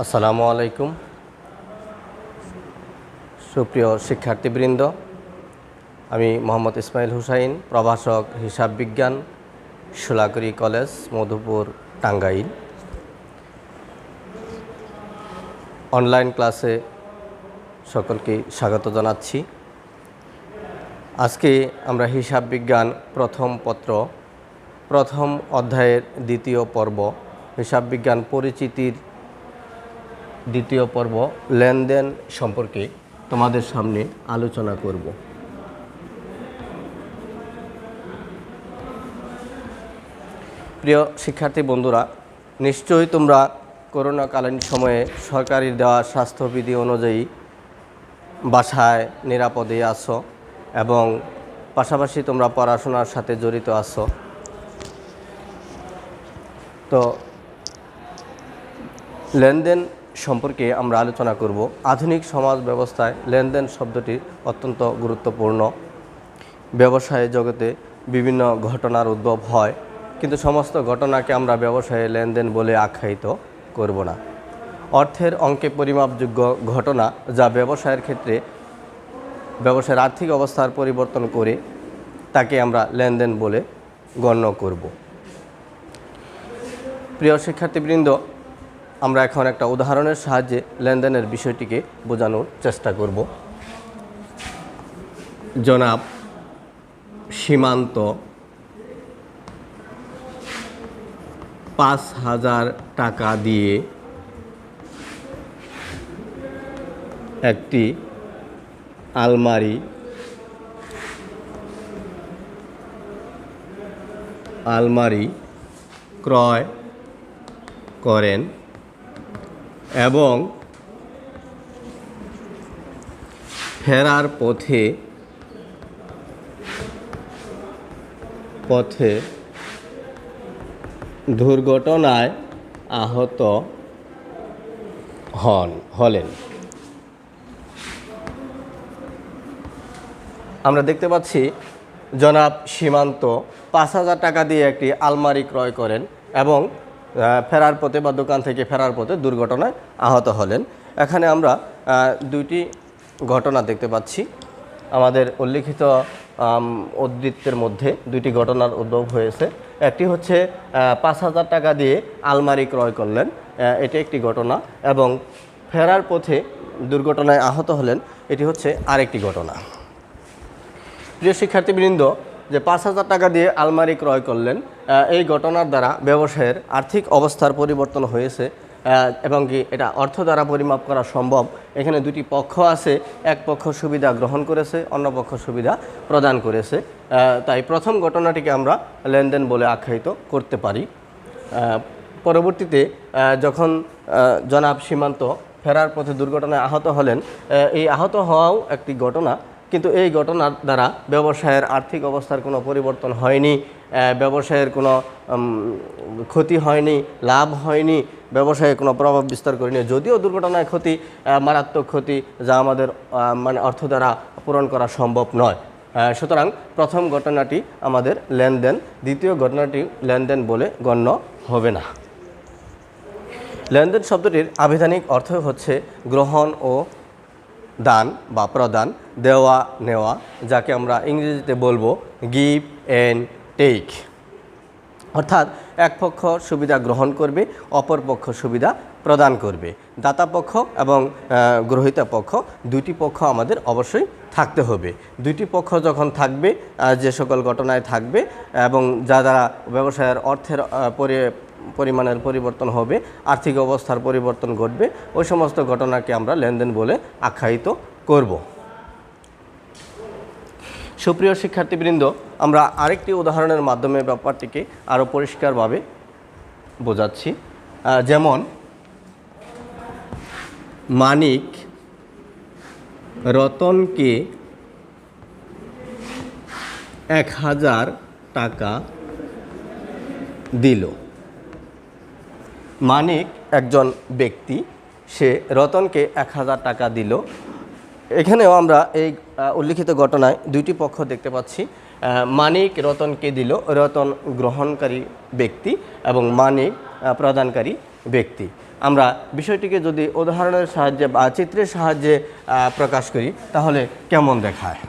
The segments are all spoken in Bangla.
আসসালামু আলাইকুম সুপ্রিয় শিক্ষার্থীবৃন্দ, আমি মোহাম্মদ ইসমাইল হুসাইন, প্রভাষক হিসাব বিজ্ঞান, শোলাকুড়ি কলেজ, মধুপুর, টাঙ্গাইল। অনলাইন ক্লাসে সকলকে স্বাগত জানাচ্ছি। আজকে আমরা হিসাব বিজ্ঞান প্রথম পত্র প্রথম অধ্যায়ের দ্বিতীয় পর্ব হিসাব বিজ্ঞান পরিচিতির দ্বিতীয় পর্ব লেনদেন সম্পর্কে তোমাদের সামনে আলোচনা করব। প্রিয় শিক্ষার্থী বন্ধুরা, নিশ্চয়ই তোমরা করোনাকালীন সময়ে সরকারি দেওয়া স্বাস্থ্যবিধি অনুযায়ী বাসায় নিরাপদে আছো এবং পাশাপাশি তোমরা পড়াশোনার সাথে জড়িত আছো। তো লেনদেন সম্পর্কে আমরা আলোচনা করব। আধুনিক সমাজ ব্যবস্থায় লেনদেন শব্দটি অত্যন্ত গুরুত্বপূর্ণ। ব্যবসায় জগতে বিভিন্ন ঘটনার উদ্ভব হয়, কিন্তু সমস্ত ঘটনাকে আমরা ব্যবসায়ে লেনদেন বলে আখ্যায়িত করব না। অর্থের অঙ্কে পরিমাপযোগ্য ঘটনা যা ব্যবসায়ের ক্ষেত্রে ব্যবসায়ের আর্থিক অবস্থার পরিবর্তন করে তাকে আমরা লেনদেন বলে গণ্য করব। প্রিয় শিক্ষার্থীবৃন্দ, আমরা এখন একটা উদাহরণের সাহায্যে লেনদেনের বিষয়টিকে বোঝানোর চেষ্টা করব। জনাব সীমান্ত ৫,০০০ টাকা দিয়ে একটি আলমারি ক্রয় করেন এবং ফেরার পথে দুর্ঘটনায় আহত হলেন। আমরা দেখতে পাচ্ছি জনাব সীমান্ত ৫,০০০ টাকা দিয়ে একটি আলমারি ক্রয় করেন এবং ফেরার পথে বা দোকান থেকে ফেরার পথে দুর্ঘটনায় আহত হলেন। এখানে আমরা দুইটি ঘটনা দেখতে পাচ্ছি। আমাদের উল্লিখিত উদ্ধৃতের মধ্যে দুইটি ঘটনার উদ্ভব হয়েছে। একটি হচ্ছে ৫,০০০ টাকা দিয়ে আলমারি ক্রয় করলেন, এটি একটি ঘটনা, এবং ফেরার পথে দুর্ঘটনায় আহত হলেন, এটি হচ্ছে আরেকটি ঘটনা। প্রিয় শিক্ষার্থীবৃন্দ, যে ৫,০০০ টাকা দিয়ে আলমারি ক্রয় করলেন, এই ঘটনার দ্বারা ব্যবসায়ের আর্থিক অবস্থার পরিবর্তন হয়েছে এবং কি এটা অর্থ দ্বারা পরিমাপ করা সম্ভব। এখানে দুটি পক্ষ আছে, এক পক্ষ সুবিধা গ্রহণ করেছে, অন্য পক্ষ সুবিধা প্রদান করেছে। তাই প্রথম ঘটনাটিকে আমরা লেনদেন বলে আখ্যায়িত করতে পারি। পরবর্তীতে যখন জনাব সীমান্ত ফেরার পথে দুর্ঘটনায় আহত হলেন, এই আহত হওয়াও একটি ঘটনা, কিন্তু এই ঘটনার দ্বারা ব্যবসায়ের আর্থিক অবস্থার কোনো পরিবর্তন হয়নি, ব্যবসায়ের কোনো ক্ষতি হয়নি, লাভ হয়নি, ব্যবসায়ে কোনো প্রভাব বিস্তার করেনি। যদিও দুর্ঘটনায় ক্ষতি মারাত্মক ক্ষতি, যা আমাদের অর্থ দ্বারা পূরণ করা সম্ভব নয়। সুতরাং প্রথম ঘটনাটি আমাদের লেনদেন, দ্বিতীয় ঘটনাটি লেনদেন বলে গণ্য হবে না। লেনদেন শব্দটির আবিধানিক অর্থ হচ্ছে গ্রহণ ও দান বা প্রদান, দেওয়া নেওয়া, যাকে আমরা ইংরেজিতে বলবো গিভ অ্যান্ড টেক। অর্থাৎ এক পক্ষ সুবিধা গ্রহণ করবে, অপর পক্ষ সুবিধা প্রদান করবে। দাতা পক্ষ এবং গ্রহীতা পক্ষ, দুইটি পক্ষ আমাদের অবশ্যই থাকতে হবে। দুইটি পক্ষ যখন থাকবে, যে সকল ঘটনায় থাকবে এবং যা দ্বারা ব্যবসায়ের অর্থের পরিমাণের পরিবর্তন হবে, আর্থিক অবস্থার পরিবর্তন ঘটবে, ওই সমস্ত ঘটনাকে আমরা লেনদেন বলে আখ্যায়িত করব। সুপ্রিয় শিক্ষার্থীবৃন্দ, আমরা আরেকটি উদাহরণের মাধ্যমে ব্যাপারটিকে আরও পরিষ্কারভাবে বোঝাচ্ছি। যেমন মানিক রতনকে ১,০০০ টাকা দিল। মানিক একজন ব্যক্তি, সে রতনকে ১,০০০ টাকা দিল। এখানেও আমরা এই উল্লিখিত ঘটনায় দুইটি পক্ষ দেখতে পাচ্ছি। মানিক রতনকে দিল, রতন গ্রহণকারী ব্যক্তি এবং মানিক প্রদানকারী ব্যক্তি। আমরা বিষয়টিকে যদি উদাহরণের সাহায্যে বা চিত্রের সাহায্যে প্রকাশ করি তাহলে কেমন দেখায়?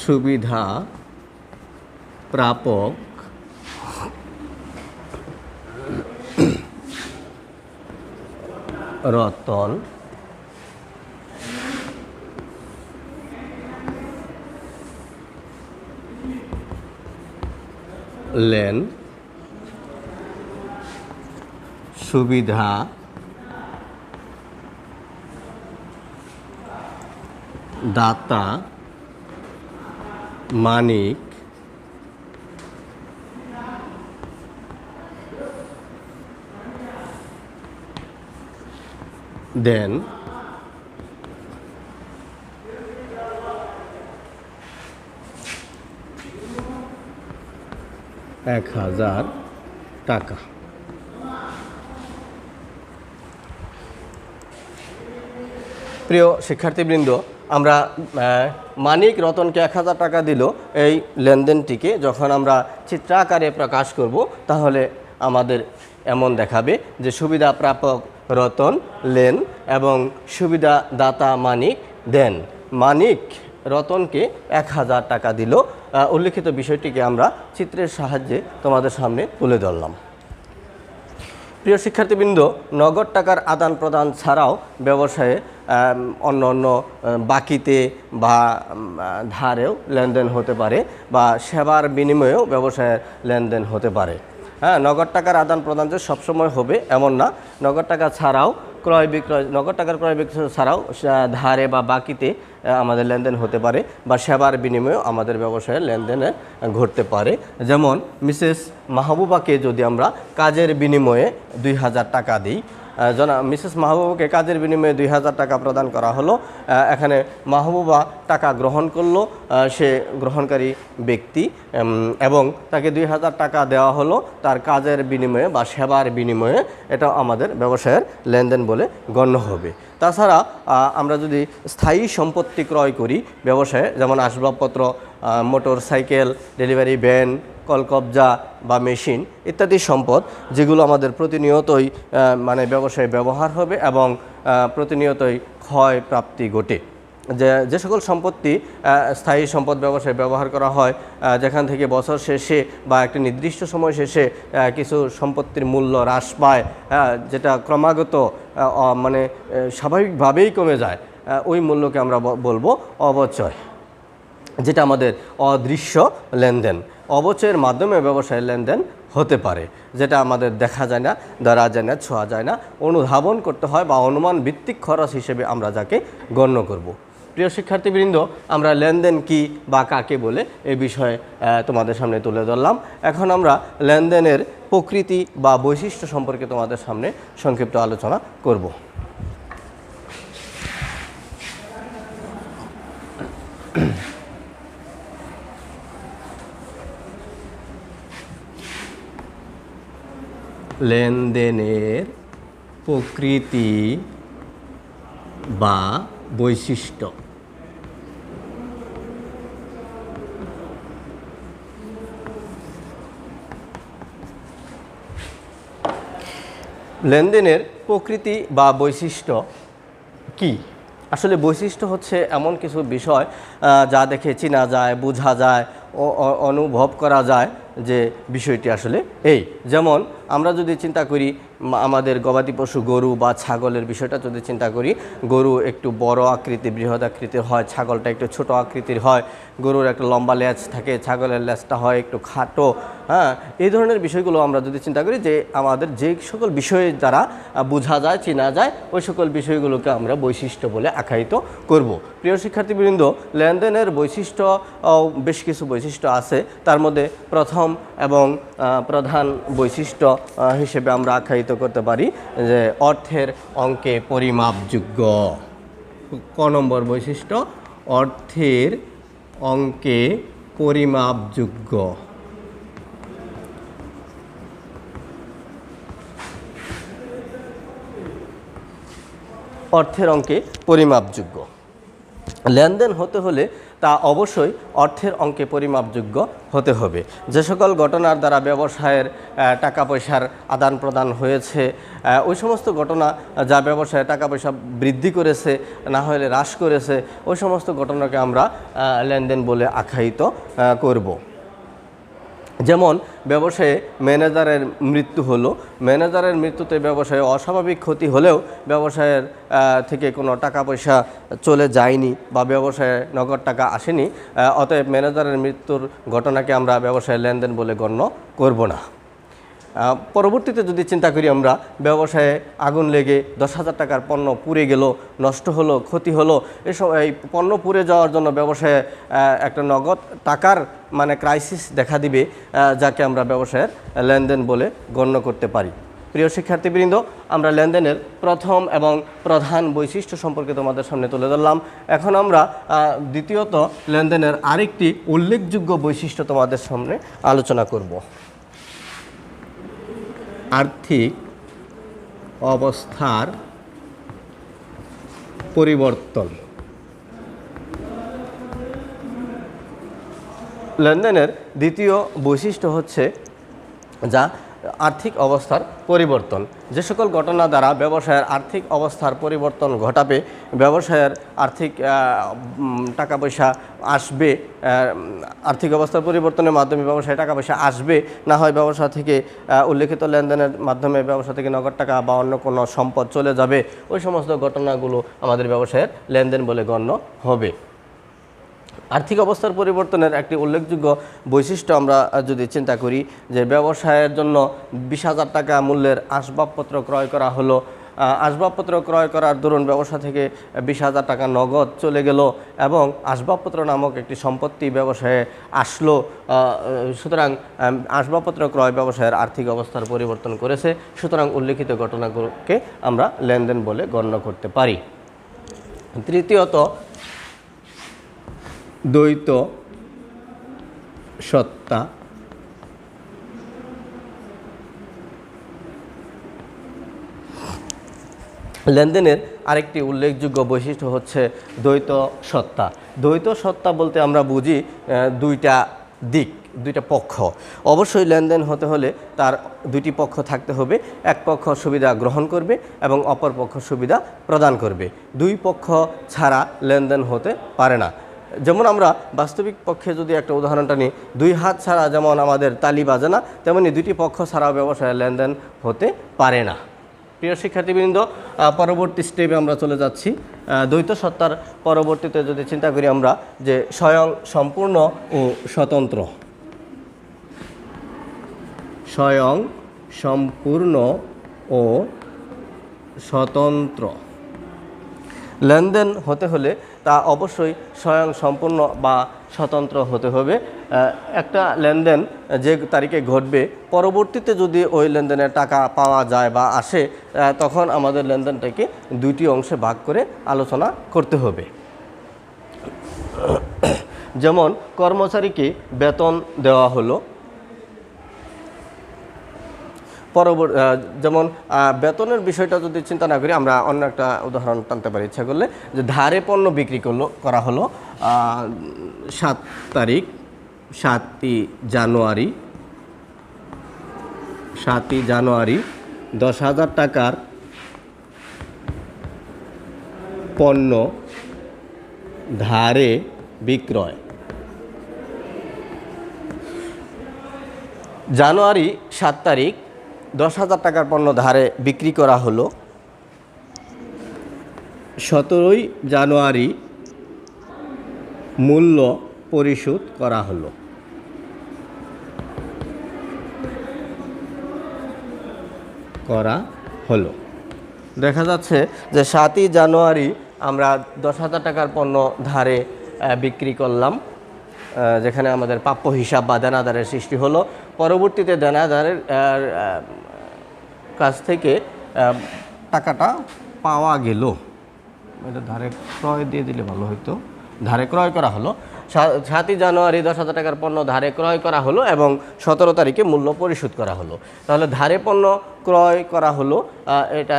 সুবিধা প্রাপক রতন লেন সুবিধা দাতা মানিক দেন 1000 টাকা। প্রিয় শিক্ষার্থীবৃন্দ, আমরা মানিক রতনকে 1000 টাকা দিল এই লেনদেনটিকে যখন আমরা চিত্রাকারে প্রকাশ করব তাহলে আমাদের এমন দেখাবে যে সুবিধা প্রাপক রতন লেন এবং সুবিধা দাতা মানিক দেন। মানিক রতনকে 1000 টাকা দিল। উল্লিখিত বিষয়টিকে আমরা চিত্রের সাহায্যে তোমাদের সামনে তুলে ধরলাম। প্রিয় শিক্ষার্থীবৃন্দ, নগদ টাকার আদান প্রদান ছাড়াও ব্যবসায়ে অন্য অন্য বাকিতে বা ধারেও লেনদেন হতে পারে বা সেবার বিনিময়েও ব্যবসায়ের লেনদেন হতে পারে। হ্যাঁ, নগদ টাকার আদান প্রদান যে সবসময় হবে এমন না। নগদ টাকা ছাড়াও ক্রয় বিক্রয়, নগদ টাকার ক্রয় বিক্রয় ছাড়াও ধারে বা বাকিতে আমাদের লেনদেন হতে পারে বা সেবার বিনিময়েও আমাদের ব্যবসায়ের লেনদেনে ঘটতে পারে। যেমন মিসেস মাহবুবাকে যদি আমরা কাজের বিনিময়ে 2000 টাকা দিই, মিসেস মাহবুবাকে কাজের বিনিময়ে 2000 টাকা প্রদান করা হলো। এখানে মাহবুবা টাকা গ্রহণ করলো, সে গ্রহণকারী ব্যক্তি, এবং তাকে 2000 টাকা দেওয়া হলো তার কাজের বিনিময়ে বা সেবার বিনিময়ে। এটা আমাদের ব্যবসায়ের লেনদেন বলে গণ্য হবে। তাছাড়া আমরা যদি স্থায়ী সম্পত্তি ক্রয় করি ব্যবসায়ে, যেমন আসবাবপত্র, মোটর সাইকেল, ডেলিভারি ভ্যান, কলকবজা বা মেশিন ইত্যাদি সম্পদ, যেগুলো আমাদের প্রতিনিয়তই ব্যবসায় ব্যবহার হবে এবং প্রতিনিয়তই ক্ষয় প্রাপ্তি ঘটে। যে সকল সম্পত্তি স্থায়ী সম্পদ ব্যবসায় ব্যবহার করা হয়, যেখান থেকে বছর শেষে বা একটি নির্দিষ্ট সময় শেষে কিছু সম্পত্তির মূল্য হ্রাস পায়, যেটা ক্রমাগত স্বাভাবিকভাবেই কমে যায়, ওই মূল্যকে আমরা বলবো অবচয়, যেটা আমাদের অদৃশ্য লেনদেন। অবচয়ের মাধ্যমে ব্যবসায়ের লেনদেন হতে পারে, যেটা আমাদের দেখা যায় না, ধরা যায় না, ছোঁয়া যায় না, অনুধাবন করতে হয় বা অনুমান ভিত্তিক খরচ হিসেবে আমরা যাকে গণ্য করব। প্রিয় শিক্ষার্থীবৃন্দ, আমরা লেনদেন কি বা কাকে বলে এই বিষয়ে তোমাদের সামনে তুলে ধরলাম। এখন আমরা লেনদেনের প্রকৃতি বা বৈশিষ্ট্য সম্পর্কে তোমাদের সামনে সংক্ষিপ্ত আলোচনা করব। লেনদেনের প্রকৃতি বা বৈশিষ্ট্য। লেনদেনের প্রকৃতি বা বৈশিষ্ট্য কি? আসলে বৈশিষ্ট্য হচ্ছে এমন কিছু বিষয় যা দেখে চেনা যায়, বোঝা যায় ও অনুভব করা যায় যে বিষয়টি আসলে এই। যেমন আমরা যদি চিন্তা করি আমাদের গবাদি পশু গরু বা ছাগলের বিষয়টা যদি চিন্তা করি, গরু একটু বড় আকৃতি, বৃহৎ আকৃতির হয়, ছাগলটা একটু ছোট আকৃতির হয়। গরুর একটা লম্বা লেজ থাকে, ছাগলের লেজটা হয় একটু খাটো। হ্যাঁ, এই ধরনের বিষয়গুলো আমরা যদি চিন্তা করি যে আমাদের যে সকল বিষয়ে দ্বারা বোঝা যায়, চেনা যায়, ওই সকল বিষয়গুলোকে আমরা বৈশিষ্ট্য বলে আখ্যায়িত করব। প্রিয় শিক্ষার্থীবৃন্দ, লেনদেনের বৈশিষ্ট্য বেশ কিছু বৈশিষ্ট্য আছে। তার মধ্যে প্রথম এবং প্রধান বৈশিষ্ট্য হিসেবে আমরা আখ্যায়িত করতে পারি যে অর্থের অঙ্কে পরিমাপযোগ্য। ক নম্বর বৈশিষ্ট্য, অর্থের অঙ্কে পরিমাপযোগ্য। অর্থের অঙ্কে পরিমাপযোগ্য। লেনদেন হতে হলে তা অবশ্যই অর্থের অঙ্কে পরিমাপযোগ্য হতে হবে। যে সকল ঘটনার দ্বারা ব্যবসায়ের টাকা পয়সার আদান প্রদান হয়েছে, ওই সমস্ত ঘটনা যা ব্যবসায় টাকা পয়সা বৃদ্ধি করেছে না হলে হ্রাস করেছে, ওই সমস্ত ঘটনাকে আমরা লেনদেন বলে আখ্যায়িত করব। যেমন ব্যবসায়ে ম্যানেজারের মৃত্যু হলো, ম্যানেজারের মৃত্যুতে ব্যবসায়ে অস্বাভাবিক ক্ষতি হলেও ব্যবসায়ের থেকে কোনো টাকা পয়সা চলে যায়নি বা ব্যবসায়ে নগদ টাকা আসেনি, অতএব ম্যানেজারের মৃত্যুর ঘটনাকে আমরা ব্যবসায়ে লেনদেন বলে গণ্য করব না। পরবর্তীতে যদি চিন্তা করি আমরা, ব্যবসায়ে আগুন লেগে 10,000 টাকার পণ্য পুড়ে গেল, নষ্ট হলো, ক্ষতি হলো, এই পণ্য পুড়ে যাওয়ার জন্য ব্যবসায়ে একটা নগদ টাকার মানে ক্রাইসিস দেখা দিবে, যাকে আমরা ব্যবসায়ের লেনদেন বলে গণ্য করতে পারি। প্রিয় শিক্ষার্থীবৃন্দ, আমরা লেনদেনের প্রথম এবং প্রধান বৈশিষ্ট্য সম্পর্কে তোমাদের সামনে তুলে ধরলাম। এখন আমরা দ্বিতীয়ত লেনদেনের আরেকটি উল্লেখযোগ্য বৈশিষ্ট্য তোমাদের সামনে আলোচনা করব। আর্থিক অবস্থার পরিবর্তন। লেনদেনের দ্বিতীয় বৈশিষ্ট্য হচ্ছে যা আর্থিক অবস্থার পরিবর্তন। যে সকল ঘটনা দ্বারা ব্যবসায়ের আর্থিক অবস্থার পরিবর্তন ঘটাবে, ব্যবসায়ের আর্থিক টাকা পয়সা আসবে, আর্থিক অবস্থার পরিবর্তনের মাধ্যমে ব্যবসায় টাকা পয়সা আসবে, না হয় ব্যবসা থেকে উল্লেখিত লেনদেনের মাধ্যমে ব্যবসা থেকে নগদ টাকা বা অন্য কোনো সম্পদ চলে যাবে, ওই সমস্ত ঘটনাগুলো আমাদের ব্যবসায়ের লেনদেন বলে গণ্য হবে। আর্থিক অবস্থার পরিবর্তনের একটি উল্লেখযোগ্য বৈশিষ্ট্য আমরা যদি চিন্তা করি, যে ব্যবসায়ের জন্য 20,000 টাকা মূল্যের আসবাবপত্র ক্রয় করা হলো, আসবাবপত্র ক্রয় করার দরুন ব্যবসা থেকে 20,000 টাকা নগদ চলে গেল এবং আসবাবপত্র নামক একটি সম্পত্তি ব্যবসায়ে আসলো। সুতরাং আসবাবপত্র ক্রয় ব্যবসায়ের আর্থিক অবস্থার পরিবর্তন করেছে, সুতরাং উল্লেখিত ঘটনাগুলোকে আমরা লেনদেন বলে গণ্য করতে পারি। তৃতীয়ত, দ্বৈত সত্তা। লেনদেনের আরেকটি উল্লেখযোগ্য বৈশিষ্ট্য হচ্ছে দ্বৈত সত্তা। দ্বৈত সত্তা বলতে আমরা বুঝি দুইটা দিক, দুইটা পক্ষ। অবশ্যই লেনদেন হতে হলে তার দুইটি পক্ষ থাকতে হবে। এক পক্ষ সুবিধা গ্রহণ করবে এবং অপর পক্ষ সুবিধা প্রদান করবে। দুই পক্ষ ছাড়া লেনদেন হতে পারে না। যেমন আমরা বাস্তবিক পক্ষে যদি একটা উদাহরণটা নিই, দুই হাত ছাড়া যেমন আমাদের তালি বাজে না, তেমনি দুইটি পক্ষ ছাড়াও ব্যবসায় লেনদেন হতে পারে না। প্রিয় শিক্ষার্থীবৃন্দ, পরবর্তী স্টেপে আমরা চলে যাচ্ছি। দ্বৈত সত্তার পরবর্তীতে যদি চিন্তা করি আমরা, যে স্বয়ং সম্পূর্ণ ও স্বতন্ত্র। স্বয়ং সম্পূর্ণ ও স্বতন্ত্র লেনদেন হতে হলে তা অবশ্যই স্বয়ং সম্পূর্ণ বা স্বতন্ত্র হতে হবে। একটা লেনদেন যে তারিখে ঘটবে, পরবর্তীতে যদি ওই লেনদেনের টাকা পাওয়া যায় বা আসে, তখন আমাদের লেনদেনটাকে দুইটি অংশে ভাগ করে আলোচনা করতে হবে। যেমন কর্মচারীকে বেতন দেওয়া হলো, যেমন বেতনের বিষয়টা যদি চিন্তা না করি, আমরা অন্য একটা উদাহরণ টানতে পারি ইচ্ছা করলে, যে ধারে পণ্য বিক্রি করা হলো 7 তারিখ, 7ই জানুয়ারি 10,000 টাকার পণ্য ধারে বিক্রয়। জানুয়ারি 7 তারিখ 10,000 টাকার পণ্য ধারে বিক্রি করা হলো। 17ই জানুয়ারি মূল্য পরিশোধ করা হলো। দেখা যাচ্ছে যে 7ই জানুয়ারি আমরা 10,000 টাকার পণ্য ধারে বিক্রি করলাম, যেখানে আমাদের প্রাপ্য হিসাব বা দেনাদারের সৃষ্টি হলো। পরবর্তীতে দেনাদারের কাছ থেকে টাকাটা পাওয়া গেল, এটা ধারে ক্রয় দিয়ে দিলে ভালো হতো, ধারে ক্রয় করা হলো। 7ই জানুয়ারি 10,000 টাকার পণ্য ধারে ক্রয় করা হলো এবং 17 তারিখে মূল্য পরিশোধ করা হলো। তাহলে ধারে পণ্য ক্রয় করা হলো, এটা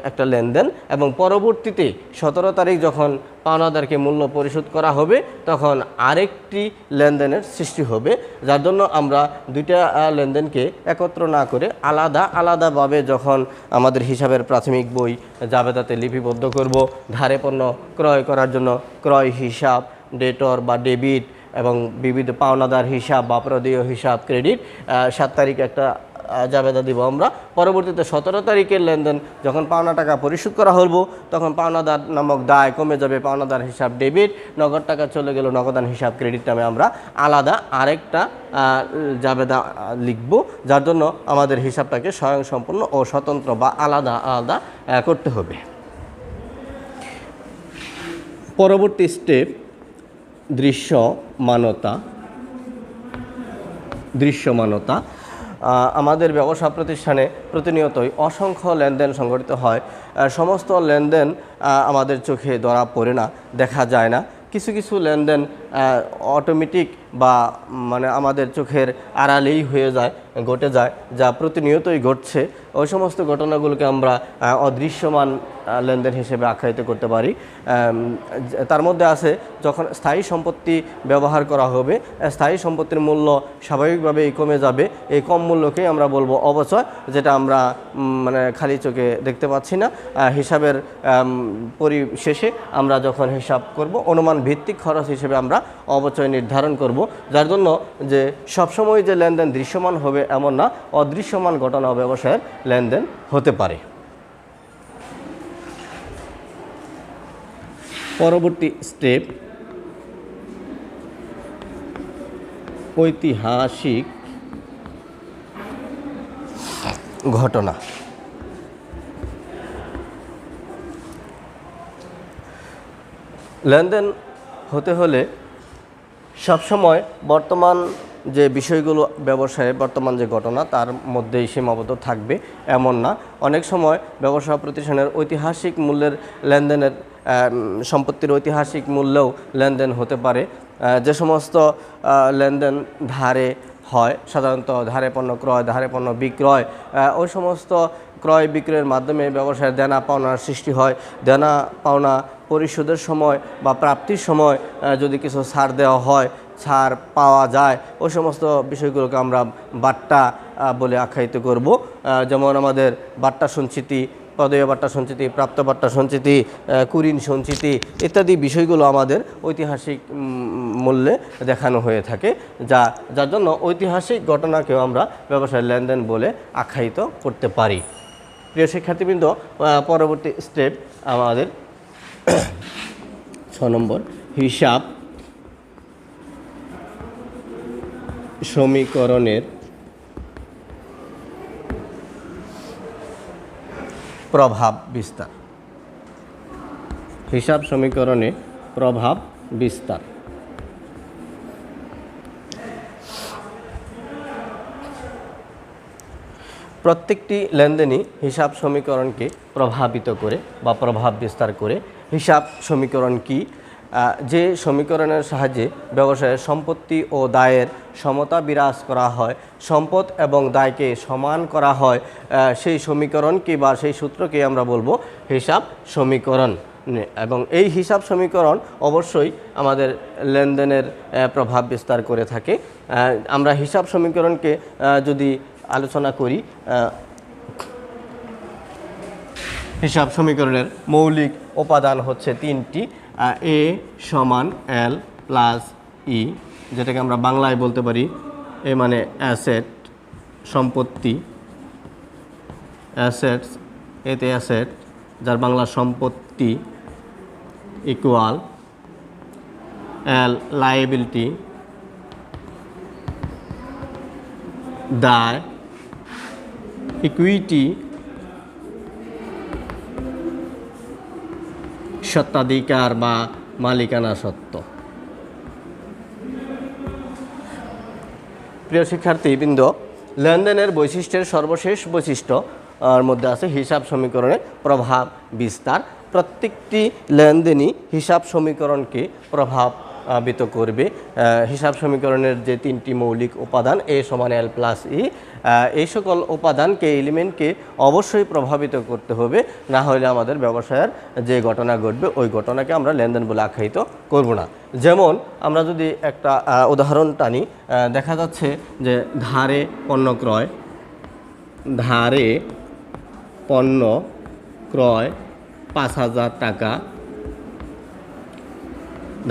একটা লেনদেন, এবং পরবর্তীতে 17 তারিখ যখন পাওনাদারকে মূল্য পরিশোধ করা হবে, তখন আরেকটি লেনদেনের সৃষ্টি হবে, যার জন্য আমরা দুইটা লেনদেনকে একত্র না করে আলাদা আলাদাভাবে যখন আমাদের হিসাবের প্রাথমিক বই জাবেদাতে লিপিবদ্ধ করব, ধারে পণ্য ক্রয় করার জন্য ক্রয় হিসাব, ডেটর বা ডেবিট এবং বিবিধ পাওনাদার হিসাব বা প্রদেয় হিসাব, ক্রেডিট, 7 তারিখ একটা জাবেদা দিব আমরা। পরবর্তীতে 17 তারিখের লেনদেন যখন পাওনা টাকা পরিশোধ করা হলো, তখন পাওনাদার নামক দায় কমে যাবে, পাওনাদার হিসাব ডেবিট, নগদ টাকা চলে গেল নগদান হিসাব ক্রেডিট নামে আমরা আলাদা আরেকটা জাবেদা লিখব, যার জন্য আমাদের হিসাবটাকে স্বয়ংসম্পূর্ণ ও স্বতন্ত্র বা আলাদা আলাদা করতে হবে। পরবর্তী স্টেপ দৃশ্যমানতা। আমাদের ব্যবসা প্রতিষ্ঠানে প্রতিনিয়তই অসংখ্য লেনদেন সংঘটিত হয়। সমস্ত লেনদেন আমাদের চোখে ধরা পড়ে না, দেখা যায় না। কিছু কিছু লেনদেন অটোমেটিক বা মানে আমাদের চোখের আড়ালেই ঘটে যায়, যা প্রতিনিয়তই ঘটছে। ওই সমস্ত ঘটনাগুলোকে আমরা অদৃশ্যমান লেনদেন হিসেবে আখ্যায়িত করতে পারি। তার মধ্যে আছে যখন স্থায়ী সম্পত্তি ব্যবহার করা হবে, স্থায়ী সম্পত্তির মূল্য স্বাভাবিকভাবেই কমে যাবে। এই কম মূল্যকেই আমরা বলবো অবচয়, যেটা আমরা মানে খালি চোখে দেখতে পাচ্ছি না। হিসাবের পরিশেষে আমরা যখন হিসাব করব, অনুমান ভিত্তিক খরচ হিসেবে আমরা অবচয় নির্ধারণ করব, যার জন্য যে সবসময় যে লেনদেন দৃশ্যমান হবে এমন না, অদৃশ্যমান ঘটনা ব্যবসায়ের লেনদেন হতে পারে। পরবর্তী স্টেপ ঐতিহাসিক ঘটনা। লেনদেন হতে হলে সবসময় বর্তমান যে বিষয়গুলো ব্যবসায়ে বর্তমান যে ঘটনা তার মধ্যেই সীমাবদ্ধ থাকবে এমন না। অনেক সময় ব্যবসা প্রতিষ্ঠানের ঐতিহাসিক মূল্যের লেনদেনের সম্পত্তির ঐতিহাসিক মূল্যেও লেনদেন হতে পারে। যে সমস্ত লেনদেন ধারে হয়, সাধারণত ধারে পণ্য ক্রয়, ধারে পণ্য বিক্রয়, ওই সমস্ত ক্রয় বিক্রয়ের মাধ্যমে ব্যবসায়ের দেনা পাওনার সৃষ্টি হয়। দেনা পাওনা পরিশোধের সময় বা প্রাপ্তির সময় যদি কিছু ছাড় দেওয়া হয়, ছাড় পাওয়া যায়, ওই সমস্ত বিষয়গুলোকে আমরা বাট্টা বলে আখ্যায়িত করব। যেমন আমাদের বাট্টা সঞ্চিতি, প্রদেয় বাট্টা সঞ্চিতি, প্রাপ্ত বাট্টা সঞ্চিতি, কুরিন সঞ্চিতি ইত্যাদি বিষয়গুলো আমাদের ঐতিহাসিক মূল্যে দেখানো হয়ে থাকে, যার জন্য ঐতিহাসিক ঘটনাকেও আমরা ব্যবসায়ের লেনদেন বলে আখ্যায়িত করতে পারি। প্রিয় শিক্ষার্থীবৃন্দ, পরবর্তী স্টেপ আমাদের 6 নম্বর হিসাব সমীকরণের প্রভাব বিস্তার। হিসাব সমীকরণে প্রভাব বিস্তার। প্রত্যেকটি লেনদেনই হিসাব সমীকরণকে প্রভাবিত করে বা প্রভাব বিস্তার করে। হিসাব সমীকরণ কি? যে সমীকরণের সাহায্যে ব্যবসায়ের সম্পত্তি ও দায়ের সমতা বিরাজ করা হয়, সম্পদ এবং দায়কে সমান করা হয়, সেই সমীকরণকে বা সেই সূত্রকে আমরা বলবো হিসাব সমীকরণ। এবং এই হিসাব সমীকরণ অবশ্যই আমাদের লেনদেনের প্রভাব বিস্তার করে থাকে। আমরা হিসাব সমীকরণকে যদি আলোচনা করি, হিসাব সমীকরণের মৌলিক উপাদান হচ্ছে 3টি। এ সমান এল প্লাস ই, যেটাকে আমরা বাংলায় বলতে পারি এ মানে অ্যাসেট, সম্পত্তি, অ্যাসেটস, এতে অ্যাসেট যার বাংলা সম্পত্তি, ইকুয়াল এল লায়াবিলিটি, দায়, ইকুইটি স্বত্বাধিকার বা মালিকানা সত্ত্ব। প্রিয় শিক্ষার্থীবৃন্দ, লেনদেনের বৈশিষ্ট্যের সর্বশেষ বৈশিষ্ট্যর মধ্যে আছে হিসাব সমীকরণের প্রভাব বিস্তার। প্রত্যেকটি লেনদেনই হিসাব সমীকরণকে প্রভাব প্রভাবিত করবে। হিসাব সমীকরণের যে 3টি মৌলিক উপাদান A সমান L প্লাস E, এই সকল উপাদানকে এলিমেন্টকে অবশ্যই প্রভাবিত করতে হবে, না হলে আমাদের ব্যবসায়ের যে ঘটনা ঘটবে ওই ঘটনাকে আমরা লেনদেন বলে আখ্যায়িত করব না। যেমন আমরা যদি একটা উদাহরণ টানি, দেখা যাচ্ছে যে ধারে পণ্য ক্রয় 5,000 টাকা,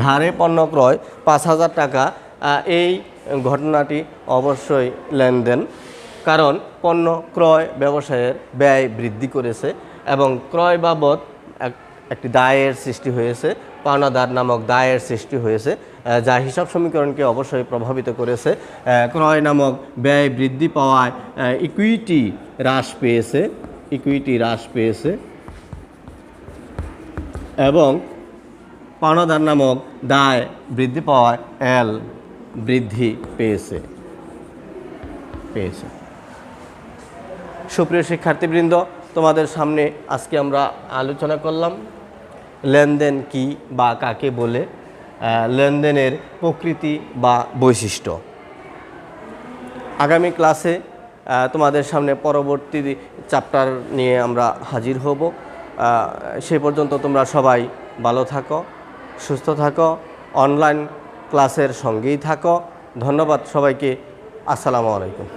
ধারে পণ্য ক্রয় 5,000 টাকা। এই ঘটনাটি অবশ্যই লেনদেন, কারণ পণ্য ক্রয় ব্যবসায়ের ব্যয় বৃদ্ধি করেছে এবং ক্রয় বাবদ একটি দায়ের সৃষ্টি হয়েছে, পাওনাদার নামক দায়ের সৃষ্টি হয়েছে, যা হিসাব সমীকরণকে অবশ্যই প্রভাবিত করেছে। ক্রয় নামক ব্যয় বৃদ্ধি পাওয়ায় ইকুইটি হ্রাস পেয়েছে এবং পাওনাদার নামক দায় বৃদ্ধি পাওয়ায় L বৃদ্ধি পেয়েছে। সুপ্রিয় শিক্ষার্থীবৃন্দ, তোমাদের সামনে আজকে আমরা আলোচনা করলাম লেনদেন কি বা কাকে বলে, লেনদেনের প্রকৃতি বা বৈশিষ্ট্য। আগামী ক্লাসে তোমাদের সামনে পরবর্তী চ্যাপ্টার নিয়ে আমরা হাজির হব। সে পর্যন্ত তোমরা সবাই ভালো থাকো, সুস্থ থাকো, অনলাইন ক্লাসের সঙ্গেই থাকো। ধন্যবাদ সবাইকে। আসসালামু আলাইকুম।